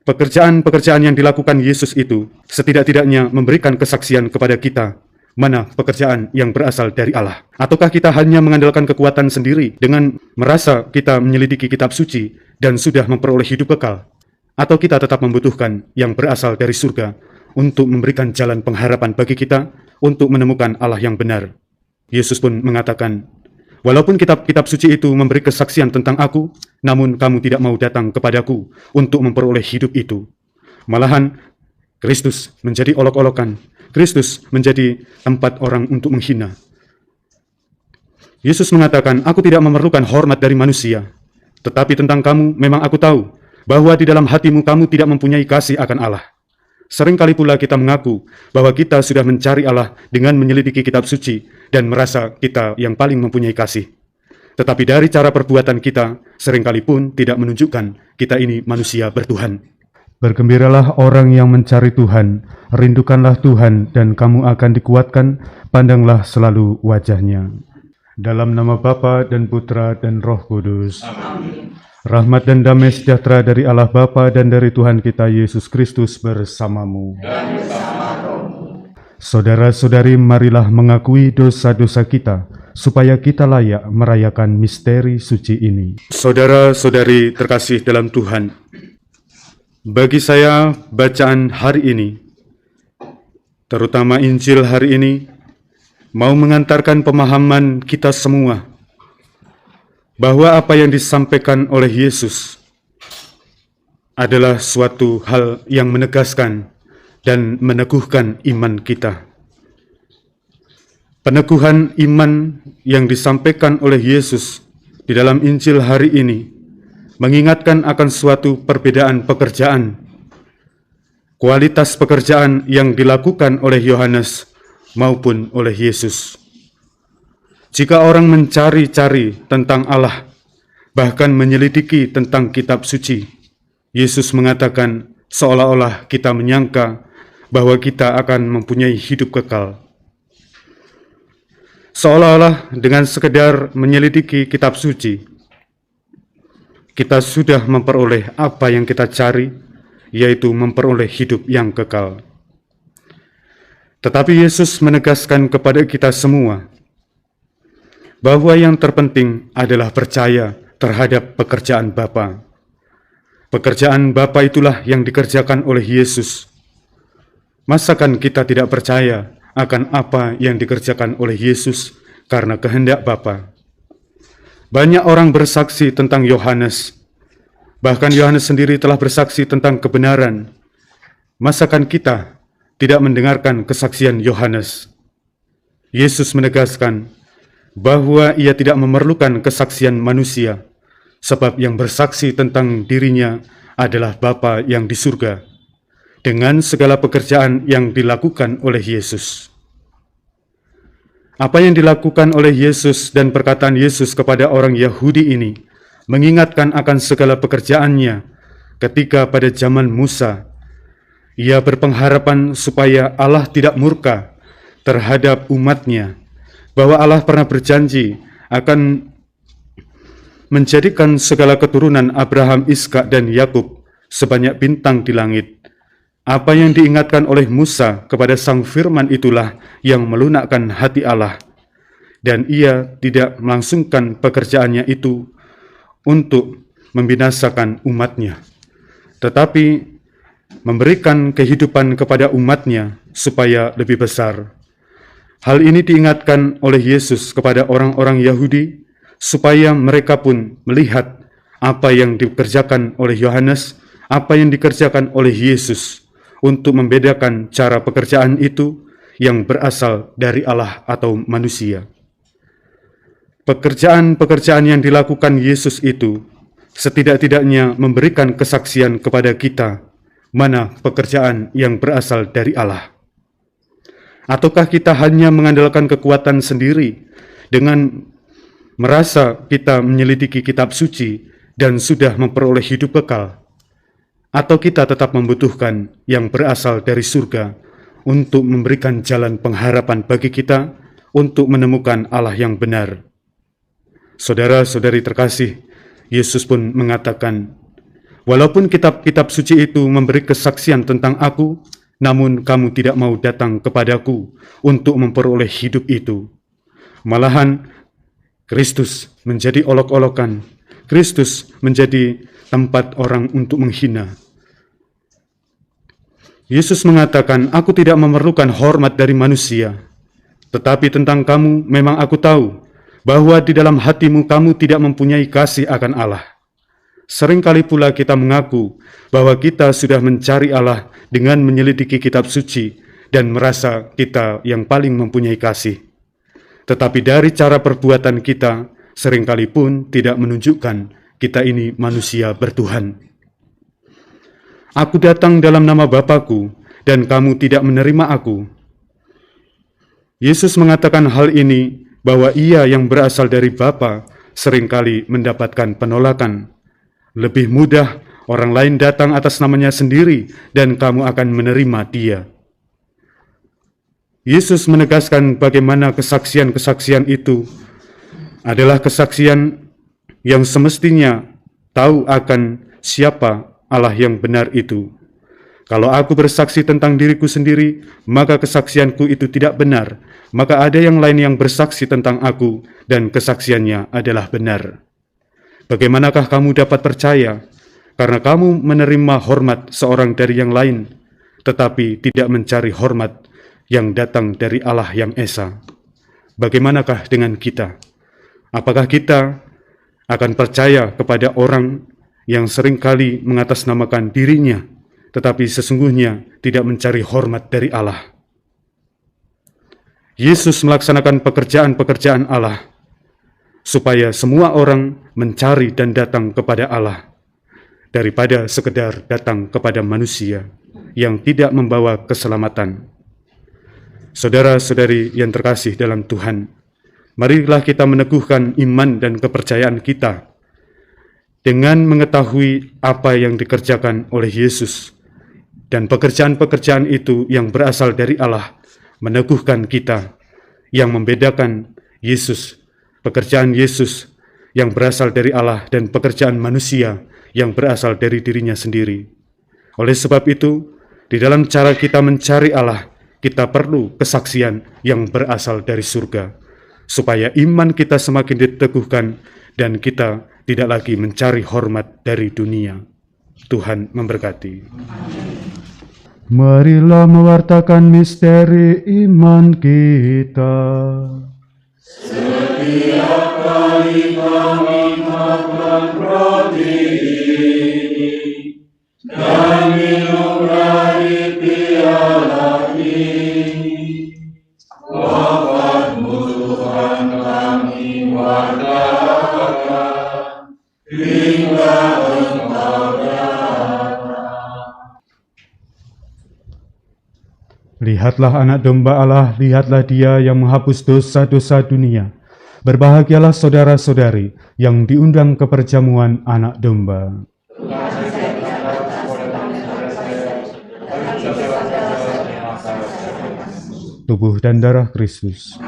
Pekerjaan-pekerjaan yang dilakukan Yesus itu setidak-tidaknya memberikan kesaksian kepada kita mana pekerjaan yang berasal dari Allah. Ataukah kita hanya mengandalkan kekuatan sendiri dengan merasa kita menyelidiki kitab suci dan sudah memperoleh hidup kekal? Atau kita tetap membutuhkan yang berasal dari surga untuk memberikan jalan pengharapan bagi kita untuk menemukan Allah yang benar? Yesus pun mengatakan, walaupun kitab-kitab suci itu memberi kesaksian tentang aku, namun kamu tidak mau datang kepadaku untuk memperoleh hidup itu. Malahan, Kristus menjadi olok-olokan. Kristus menjadi tempat orang untuk menghina. Yesus mengatakan, aku tidak memerlukan hormat dari manusia. Tetapi tentang kamu, memang aku tahu bahwa di dalam hatimu kamu tidak mempunyai kasih akan Allah. Seringkali pula kita mengaku bahwa kita sudah mencari Allah dengan menyelidiki kitab suci dan merasa kita yang paling mempunyai kasih. Tetapi dari cara perbuatan kita, seringkali pun tidak menunjukkan kita ini manusia bertuhan. Bergembiralah orang yang mencari Tuhan, rindukanlah Tuhan dan kamu akan dikuatkan, pandanglah selalu wajah-Nya. Dalam nama Bapa dan Putra dan Roh Kudus. Amin. Rahmat dan damai sejahtera dari Allah Bapa dan dari Tuhan kita Yesus Kristus bersamamu. Dan bersama rohmu. Saudara-saudari, marilah mengakui dosa-dosa kita, supaya kita layak merayakan misteri suci ini. Saudara-saudari terkasih dalam Tuhan, bagi saya bacaan hari ini, terutama Injil hari ini, mau mengantarkan pemahaman kita semua bahwa apa yang disampaikan oleh Yesus adalah suatu hal yang menegaskan dan meneguhkan iman kita. Peneguhan iman yang disampaikan oleh Yesus di dalam Injil hari ini mengingatkan akan suatu perbedaan pekerjaan, kualitas pekerjaan yang dilakukan oleh Yohanes maupun oleh Yesus. Jika orang mencari-cari tentang Allah, bahkan menyelidiki tentang kitab suci, Yesus mengatakan seolah-olah kita menyangka bahwa kita akan mempunyai hidup kekal. Seolah-olah dengan sekedar menyelidiki kitab suci, kita sudah memperoleh apa yang kita cari, yaitu memperoleh hidup yang kekal. Tetapi Yesus menegaskan kepada kita semua bahwa yang terpenting adalah percaya terhadap pekerjaan Bapa. Pekerjaan Bapa itulah yang dikerjakan oleh Yesus. Masakan kita tidak percaya akan apa yang dikerjakan oleh Yesus karena kehendak Bapa? Banyak orang bersaksi tentang Yohanes. Bahkan Yohanes sendiri telah bersaksi tentang kebenaran. Masakan kita tidak mendengarkan kesaksian Yohanes? Yesus menegaskan bahwa ia tidak memerlukan kesaksian manusia, sebab yang bersaksi tentang dirinya adalah Bapa yang di surga, dengan segala pekerjaan yang dilakukan oleh Yesus. Apa yang dilakukan oleh Yesus dan perkataan Yesus kepada orang Yahudi ini mengingatkan akan segala pekerjaannya ketika pada zaman Musa, ia berpengharapan supaya Allah tidak murka terhadap umatnya, bahwa Allah pernah berjanji akan menjadikan segala keturunan Abraham, Ishak, dan Yakub sebanyak bintang di langit. Apa yang diingatkan oleh Musa kepada sang firman itulah yang melunakkan hati Allah, dan ia tidak melangsungkan pekerjaannya itu untuk membinasakan umatnya, tetapi memberikan kehidupan kepada umatnya supaya lebih besar. Hal ini diingatkan oleh Yesus kepada orang-orang Yahudi supaya mereka pun melihat apa yang dikerjakan oleh Yohanes, apa yang dikerjakan oleh Yesus, untuk membedakan cara pekerjaan itu yang berasal dari Allah atau manusia. Pekerjaan-pekerjaan yang dilakukan Yesus itu setidak-tidaknya memberikan kesaksian kepada kita mana pekerjaan yang berasal dari Allah. Ataukah kita hanya mengandalkan kekuatan sendiri dengan merasa kita menyelidiki kitab suci dan sudah memperoleh hidup kekal? Atau kita tetap membutuhkan yang berasal dari surga untuk memberikan jalan pengharapan bagi kita untuk menemukan Allah yang benar? Saudara-saudari terkasih, Yesus pun mengatakan, Walaupun kitab-kitab suci itu memberi kesaksian tentang aku, namun kamu tidak mau datang kepadaku untuk memperoleh hidup itu. Malahan, Kristus menjadi olok-olokan. Kristus menjadi tempat orang untuk menghina. Yesus mengatakan, aku tidak memerlukan hormat dari manusia. Tetapi tentang kamu, memang aku tahu bahwa di dalam hatimu kamu tidak mempunyai kasih akan Allah. Seringkali pula kita mengaku bahwa kita sudah mencari Allah dengan menyelidiki kitab suci dan merasa kita yang paling mempunyai kasih. Tetapi dari cara perbuatan kita, seringkali pun tidak menunjukkan kita ini manusia bertuhan. Aku datang dalam nama Bapa-Ku, dan kamu tidak menerima aku. Yesus mengatakan hal ini bahwa ia yang berasal dari Bapa seringkali mendapatkan penolakan. Lebih mudah orang lain datang atas namanya sendiri dan kamu akan menerima dia. Yesus menegaskan bagaimana kesaksian-kesaksian itu adalah kesaksian yang semestinya tahu akan siapa Allah yang benar itu. Kalau aku bersaksi tentang diriku sendiri, maka kesaksianku itu tidak benar. Maka ada yang lain yang bersaksi tentang aku, dan kesaksiannya adalah benar. Bagaimanakah kamu dapat percaya? Karena kamu menerima hormat seorang dari yang lain, tetapi tidak mencari hormat yang datang dari Allah yang Esa. Bagaimanakah dengan kita? Apakah kita akan percaya kepada orang yang seringkali mengatasnamakan dirinya, tetapi sesungguhnya tidak mencari hormat dari Allah? Yesus melaksanakan pekerjaan-pekerjaan Allah, supaya semua orang mencari dan datang kepada Allah, daripada sekedar datang kepada manusia yang tidak membawa keselamatan. Saudara-saudari yang terkasih dalam Tuhan, marilah kita meneguhkan iman dan kepercayaan kita dengan mengetahui apa yang dikerjakan oleh Yesus, dan pekerjaan-pekerjaan itu yang berasal dari Allah meneguhkan kita, yang membedakan Yesus, pekerjaan Yesus yang berasal dari Allah, dan pekerjaan manusia yang berasal dari dirinya sendiri. Oleh sebab itu, di dalam cara kita mencari Allah, kita perlu kesaksian yang berasal dari surga, supaya iman kita semakin diteguhkan dan kita tidak lagi mencari hormat dari dunia. Tuhan memberkati. Marilah mewartakan misteri iman kita. Setiap kali kami makan roti ini dan minum dari piala ini, wafat-Mu Tuhan kami wartakan hingga Engkau datang. Lihatlah anak domba Allah, lihatlah dia yang menghapus dosa-dosa dunia. Berbahagialah saudara-saudari yang diundang ke perjamuan anak domba. Tubuh dan darah Kristus.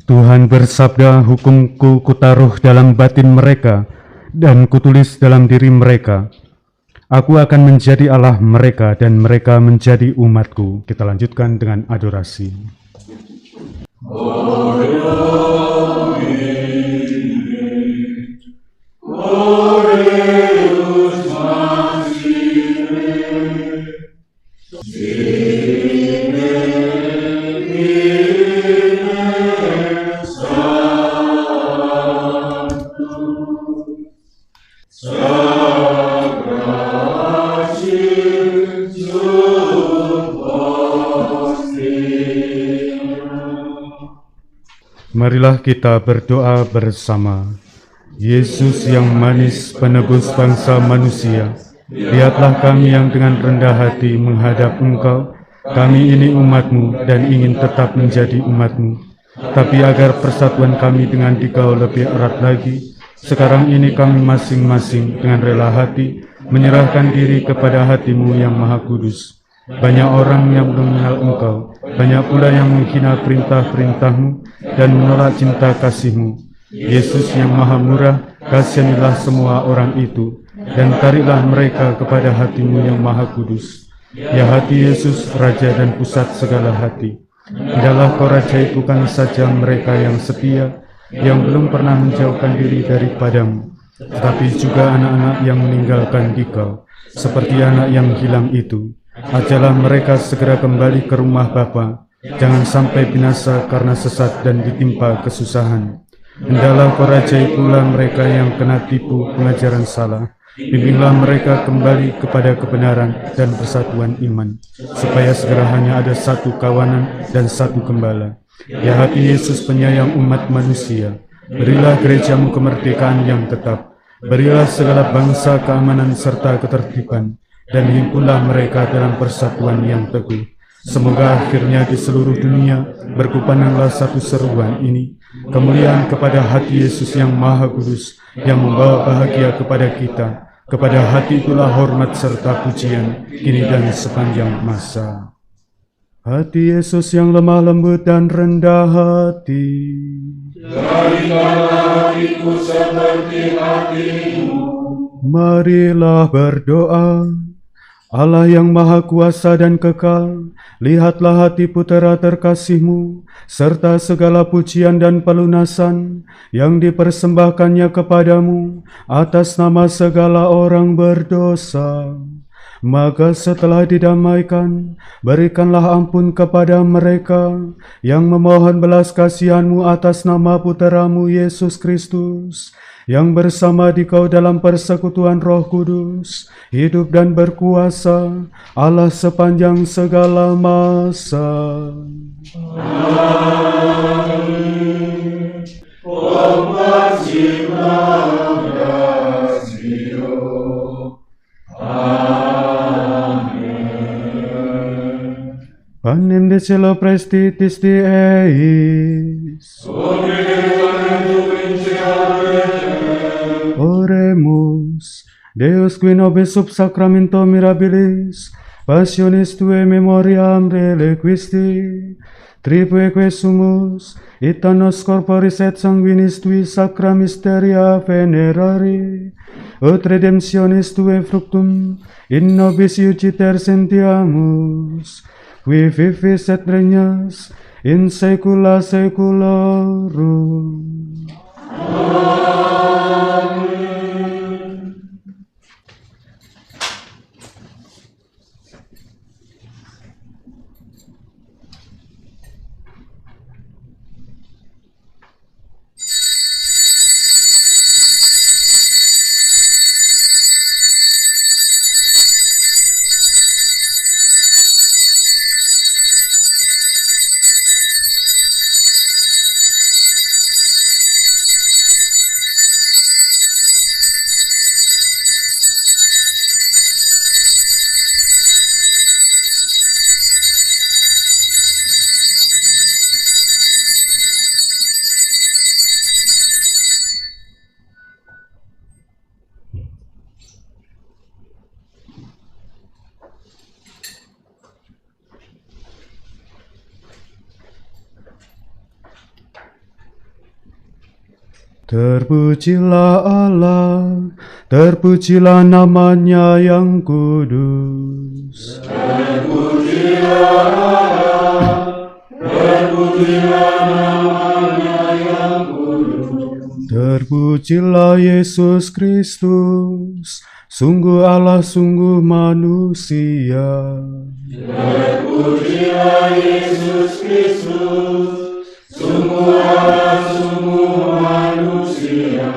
Tuhan bersabda, hukumku kutaruh dalam batin mereka, dan kutulis dalam diri mereka. Aku akan menjadi Allah mereka, dan mereka menjadi umatku. Kita lanjutkan dengan adorasi. Marilah kita berdoa bersama. Yesus yang manis penebus bangsa manusia, lihatlah kami yang dengan rendah hati menghadap Engkau. Kami ini umat-Mu dan ingin tetap menjadi umat-Mu. Tapi agar persatuan kami dengan Dikau lebih erat lagi, sekarang ini kami masing-masing dengan rela hati menyerahkan diri kepada hati-Mu yang Maha Kudus. Banyak orang yang belum mengenal Engkau, banyak pula yang menghina perintah-perintah-Mu dan menolak cinta kasih-Mu. Yesus yang maha murah, kasihanilah semua orang itu, dan tariklah mereka kepada hati-Mu yang maha kudus. Ya hati Yesus, Raja dan pusat segala hati, hendaklah Kau rajai bukan saja mereka yang setia, yang belum pernah menjauhkan diri daripada-Mu, tetapi juga anak-anak yang meninggalkan Dikau, seperti anak yang hilang itu. Ajalah mereka segera kembali ke rumah Bapa, jangan sampai binasa karena sesat dan ditimpa kesusahan. Hendaklah Kau rajai pula mereka yang kena tipu pengajaran salah. Bimbinglah mereka kembali kepada kebenaran dan persatuan iman, supaya segera hanya ada satu kawanan dan satu gembala. Ya hati Yesus penyayang umat manusia, berilah gereja-Mu kemerdekaan yang tetap. Berilah segala bangsa keamanan serta ketertiban, dan himpunlah mereka dalam persatuan yang teguh. Semoga akhirnya di seluruh dunia berkumandanglah satu seruan ini, kemuliaan kepada hati Yesus yang maha kudus, yang membawa bahagia kepada kita. Kepada hati itulah hormat serta pujian, kini dan sepanjang masa. Hati Yesus yang lemah lembut dan rendah hati, jadikanlah hatiku seperti hati-Mu. marilah berdoa. Allah yang maha kuasa dan kekal, lihatlah hati putera terkasih-Mu, serta segala pujian dan pelunasan yang dipersembahkannya kepadamu atas nama segala orang berdosa. Maka setelah didamaikan, berikanlah ampun kepada mereka yang memohon belas kasihan-Mu atas nama putera-Mu Yesus Kristus, yang bersama Dikau dalam persekutuan Roh Kudus, hidup dan berkuasa, Allah sepanjang segala masa. Amin. Panem de cielo prestitis di eis. Oremus, Deus qui nobis sub sacramento mirabilis, passionis Tuae memoriam reliquisti, tripueque sumus, et annos corporis et sanguinis Tui sacra mysteria venerari, ut redemptionis Tuae fructum, in nobis iuciter sentiamus, qui vivis et regnas, in saecula saeculorum. Terpujilah Allah, terpujilah namanya yang kudus. Terpujilah Allah, terpujilah namanya yang kudus. Terpujilah Yesus Kristus, sungguh Allah, sungguh manusia. Terpujilah Yesus Kristus, sungguh Allah, sungguh manusia.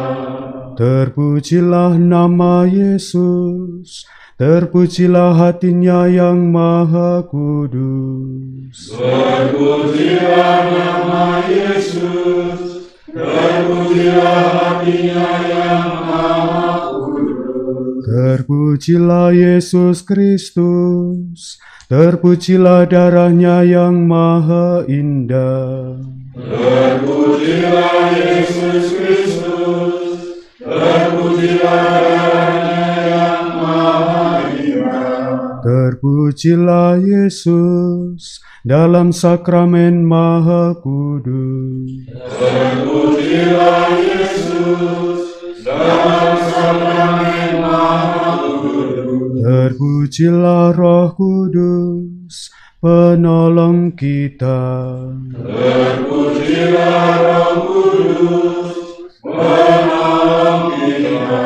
Terpujilah nama Yesus, terpujilah hatinya yang maha kudus. Terpujilah nama Yesus, terpujilah hatinya yang maha kudus. Terpujilah Yesus Kristus, terpujilah darahnya yang maha indah. Terpujilah Yesus Kristus, terpujilah darahnya yang maha indah. Terpujilah Yesus dalam sakramen Maha Kudus. Terpujilah Yesus dalam sakramen Maha Kudus. Terpujilah Roh Kudus, penolong kita. Terpujilah Roh Kudus, penolong kita.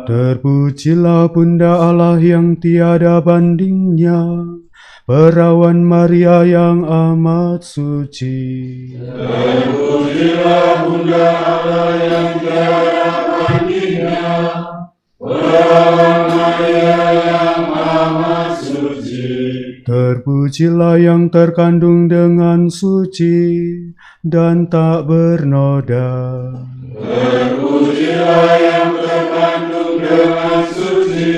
Terpujilah Bunda Allah yang tiada bandingnya, Perawan Maria yang amat suci. Terpujilah Bunda Allah yang tiada bandingnya, Perawan Maria yang amat suci. Terpujilah yang terkandung dengan suci dan tak bernoda. Terpujilah yang terkandung dengan suci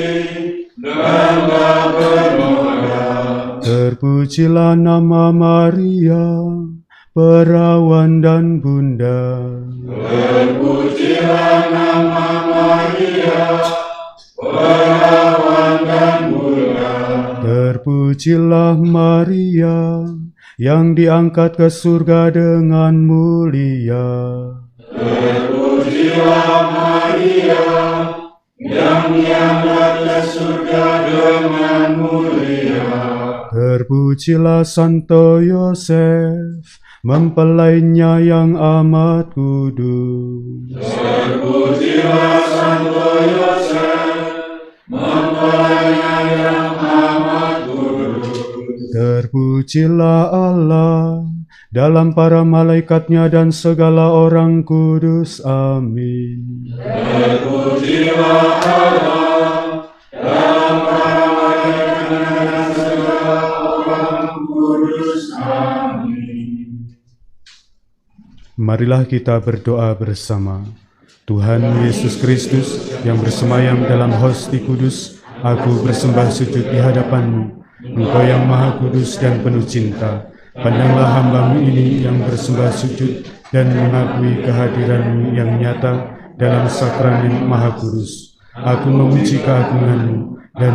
dan tak bernoda. Terpujilah nama Maria, perawan dan bunda. Terpujilah nama Maria, perawan dan bunda. Terpujilah Maria yang diangkat ke surga dengan mulia. Terpujilah Maria yang diangkat ke surga dengan mulia. Terpujilah Santo Yosef, mempelainya yang amat kudus. Terpujilah Santo Yosef, mempelainya yang amat kudus. Terpujilah Allah dalam para malaikatnya dan segala orang kudus. Amin. Terpujilah Allah dalam para malaikatnya dan segala orang kudus. Amin. Marilah kita berdoa bersama. Tuhan Yesus Kristus yang bersemayam dalam hosti kudus, aku bersembah sujud di hadapan-Mu. Engkau yang maha kudus dan penuh cinta, pandanglah hamba-Mu ini yang bersembah sujud dan mengakui kehadiran-Mu yang nyata dalam sakramen maha kudus. Aku memuji keagungan-Mu dan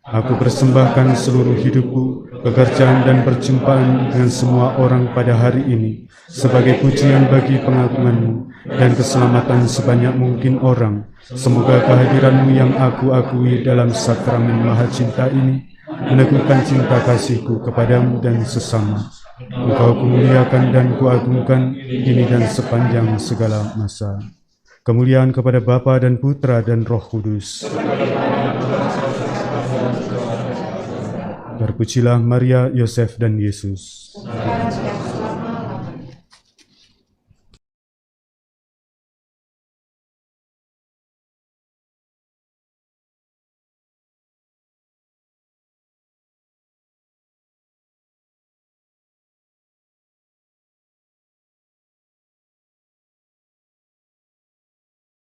aku persembahkan seluruh hidupku, pekerjaan dan perjumpaan dengan semua orang pada hari ini sebagai pujian bagi pengagungan-Mu dan keselamatan sebanyak mungkin orang. Semoga kehadiran-Mu yang aku akui dalam sakramen maha cinta ini meneguhkan cinta kasih-Ku kepadamu dan sesama. Engkau kumuliakan dan kuagungkan kini dan sepanjang segala masa. Kemuliaan kepada Bapa dan Putra dan Roh Kudus. Terpujilah Maria, Yosef dan Yesus.